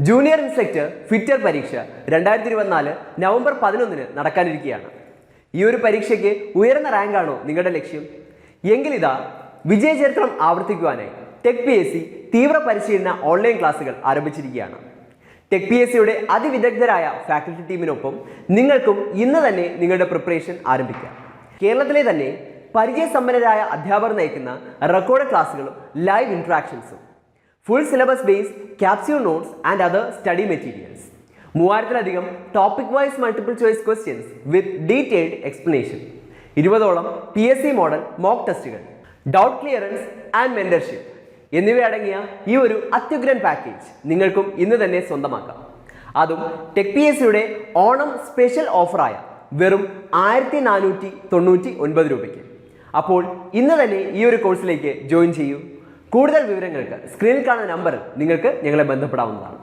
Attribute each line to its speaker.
Speaker 1: Junior inspector fitter പരീക്ഷ 2024 November 11 നടക്കാനിരിക്കുകയാണ്. ഈ ഒരു പരീക്ഷയ്ക്ക് ഉയർന്ന റാങ്കാണോ നിങ്ങളുടെ ലക്ഷ്യം? എങ്കിലിതാ വിജയചരിത്രം ആവർത്തിക്കുവാനായി ടെക് PSC തീവ്ര പരിശീലന ഓൺലൈൻ ക്ലാസുകൾ ആരംഭിച്ചിരിക്കുകയാണ്. ടെക് PSCയുടെ അതിവിദഗ്ധരായ ഫാക്കൽറ്റി ടീമിനൊപ്പം നിങ്ങൾക്കും ഇന്ന് തന്നെ നിങ്ങളുടെ പ്രിപ്പറേഷൻ ആരംഭിക്കാം. കേരളത്തിലെ തന്നെ പരിചയസമ്പന്നരായ അധ്യാപകർ നയിക്കുന്ന റെക്കോർഡ് ക്ലാസുകളും ലൈവ് ഇൻട്രാക്ഷൻസും, full syllabus based capsule notes and other study materials, 3000-ലധികം topic wise multiple choice questions with detailed explanation, 20ഓളം PSC മോഡൽ മോക്ക് ടെസ്റ്റുകൾ, ഡൗട്ട് ക്ലിയറൻസ് ആൻഡ് മെന്റർഷിപ്പ് എന്നിവയടങ്ങിയ ഈ ഒരു അത്യുഗ്രൻ പാക്കേജ് നിങ്ങൾക്കും ഇന്ന് തന്നെ സ്വന്തമാക്കാം. അതും ടെക് PSCയുടെ ഓണം സ്പെഷ്യൽ ഓഫറായ വെറും 1499 രൂപയ്ക്ക്. അപ്പോൾ ഇന്ന് തന്നെ ഈ ഒരു കോഴ്സിലേക്ക് ജോയിൻ ചെയ്യൂ. കൂടുതൽ വിവരങ്ങൾക്ക് സ്ക്രീനിൽ കാണുന്ന നമ്പറിൽ നിങ്ങൾക്ക് ഞങ്ങളെ ബന്ധപ്പെടാവുന്നതാണ്.